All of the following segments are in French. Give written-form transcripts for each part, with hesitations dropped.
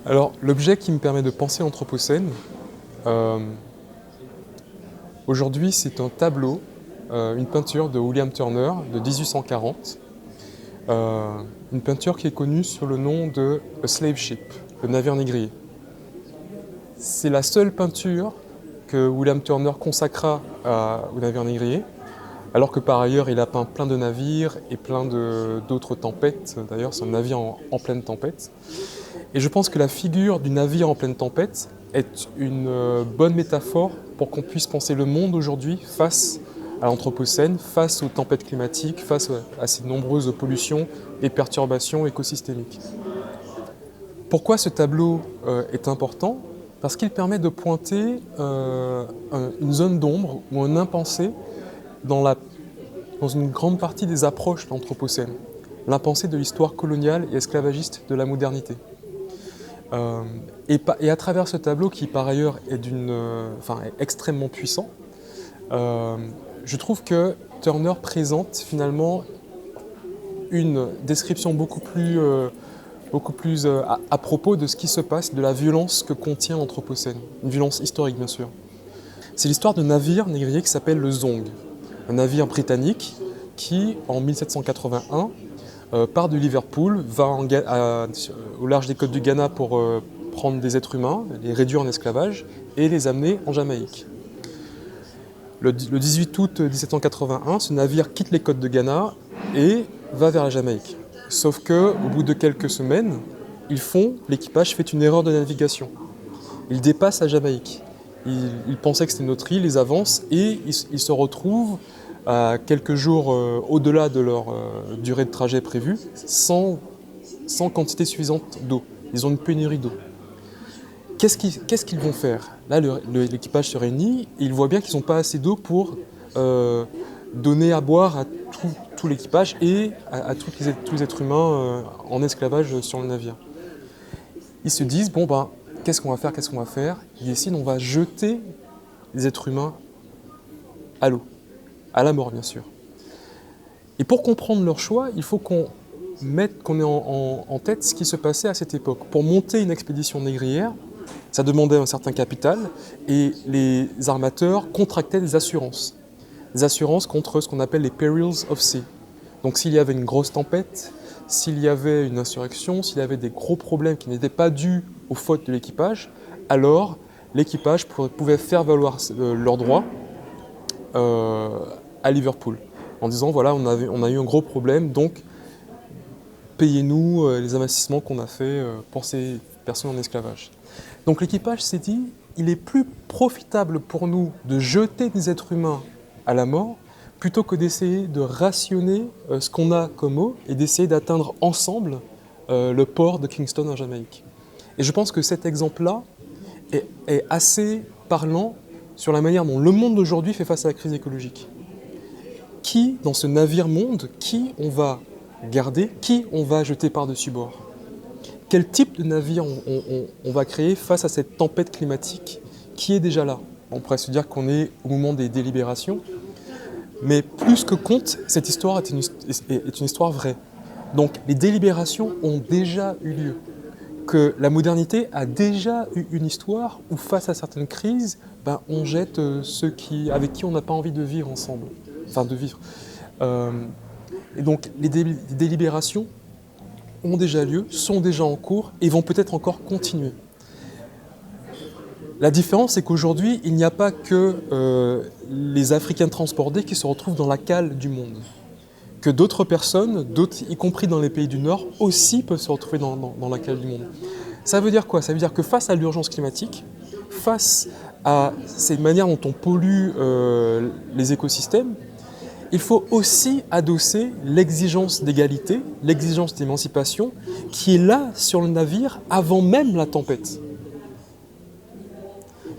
Alors, l'objet qui me permet de penser l'Anthropocène, euh, aujourd'hui, c'est un tableau, une peinture de William Turner de 1840, une peinture qui est connue sous le nom de A Slave Ship, le navire négrier. C'est la seule peinture que William Turner consacra au navire négrier, alors que par ailleurs, il a peint plein de navires et plein d'autres tempêtes. D'ailleurs, c'est un navire en pleine tempête. Et je pense que la figure du navire en pleine tempête est une bonne métaphore pour qu'on puisse penser le monde aujourd'hui face à l'Anthropocène, face aux tempêtes climatiques, face à ces nombreuses pollutions et perturbations écosystémiques. Pourquoi ce tableau est important? Parce qu'il permet de pointer une zone d'ombre ou un impensé dans une grande partie des approches de l'Anthropocène, l'impensé de l'histoire coloniale et esclavagiste de la modernité. Et à travers ce tableau, qui par ailleurs est est extrêmement puissant, je trouve que Turner présente finalement une description beaucoup plus à propos de ce qui se passe, de la violence que contient l'Anthropocène, une violence historique bien sûr. C'est l'histoire d'un navire négrier qui s'appelle le Zong, un navire britannique qui, en 1781, part de Liverpool, va au large des côtes du Ghana pour prendre des êtres humains, les réduire en esclavage et les amener en Jamaïque. Le 18 août 1781, ce navire quitte les côtes de Ghana et va vers la Jamaïque. Sauf qu'au bout de quelques semaines, l'équipage fait une erreur de navigation. Il dépasse la Jamaïque. Ils pensaient que c'était notre île, ils avancent et ils se retrouvent à quelques jours au-delà de leur durée de trajet prévue, sans quantité suffisante d'eau. Ils ont une pénurie d'eau. Qu'est-ce qu'ils vont faire? Là, l'équipage se réunit et ils voient bien qu'ils n'ont pas assez d'eau pour donner à boire à tout l'équipage et à tous les êtres humains en esclavage sur le navire. Ils se disent, bon ben, qu'est-ce qu'on va faire? Ils décident, on va jeter les êtres humains à l'eau. À la mort, bien sûr. Et pour comprendre leur choix, il faut qu'on ait en tête ce qui se passait à cette époque. Pour monter une expédition négrière, ça demandait un certain capital et les armateurs contractaient des assurances. Des assurances contre ce qu'on appelle les perils of sea. Donc s'il y avait une grosse tempête, s'il y avait une insurrection, s'il y avait des gros problèmes qui n'étaient pas dus aux fautes de l'équipage, alors l'équipage pouvait faire valoir leurs droits à Liverpool, en disant voilà, on a eu un gros problème, donc payez-nous les investissements qu'on a fait pour ces personnes en esclavage. Donc l'équipage s'est dit, il est plus profitable pour nous de jeter des êtres humains à la mort plutôt que d'essayer de rationner ce qu'on a comme eau et d'essayer d'atteindre ensemble le port de Kingston en Jamaïque. Et je pense que cet exemple-là est assez parlant sur la manière dont le monde d'aujourd'hui fait face à la crise écologique. Qui, dans ce navire-monde, qui on va garder, qui on va jeter par-dessus bord? Quel type de navire on va créer face à cette tempête climatique qui est déjà là? On pourrait se dire qu'on est au moment des délibérations, mais plus que compte, cette histoire est une histoire vraie. Donc les délibérations ont déjà eu lieu. Que la modernité a déjà eu une histoire où, face à certaines crises, on jette ceux avec qui on n'a pas envie de vivre ensemble. Enfin, de vivre. Et donc, les délibérations ont déjà lieu, sont déjà en cours et vont peut-être encore continuer. La différence, c'est qu'aujourd'hui, il n'y a pas que les Africains transportés qui se retrouvent dans la cale du monde. Que d'autres personnes, y compris dans les pays du Nord, aussi peuvent se retrouver dans la cale du monde. Ça veut dire quoi? Ça veut dire que face à l'urgence climatique, face à cette manière dont on pollue les écosystèmes, il faut aussi adosser l'exigence d'égalité, l'exigence d'émancipation, qui est là sur le navire avant même la tempête.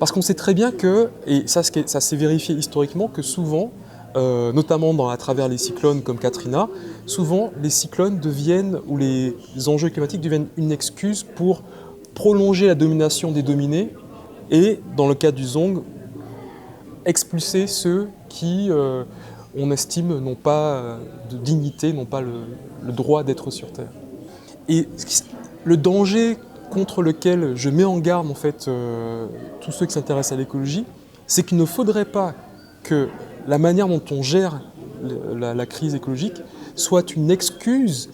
Parce qu'on sait très bien que, et ça s'est vérifié historiquement, que souvent, notamment à travers les cyclones comme Katrina, souvent les cyclones ou les enjeux climatiques deviennent une excuse pour prolonger la domination des dominés et, dans le cas du Zong, expulser ceux qui, on estime, n'ont pas de dignité, n'ont pas le droit d'être sur Terre. Et le danger contre lequel je mets en garde en fait tous ceux qui s'intéressent à l'écologie, c'est qu'il ne faudrait pas que la manière dont on gère la crise écologique soit une excuse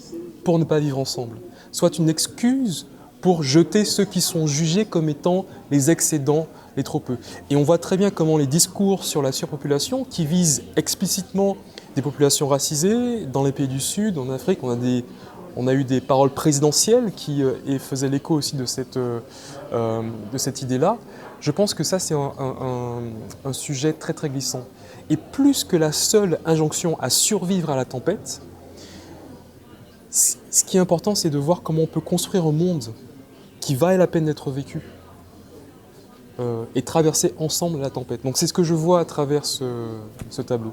pour ne pas vivre ensemble, soit une excuse pour jeter ceux qui sont jugés comme étant les excédents, les trop peu. Et on voit très bien comment les discours sur la surpopulation, qui visent explicitement des populations racisées, dans les pays du Sud, en Afrique, on a eu des paroles présidentielles qui faisaient l'écho aussi de cette idée-là. Je pense que ça, c'est un sujet très très glissant. Et plus que la seule injonction à survivre à la tempête, ce qui est important, c'est de voir comment on peut construire un monde qui vaille la peine d'être vécu et traverser ensemble la tempête. Donc c'est ce que je vois à travers ce tableau.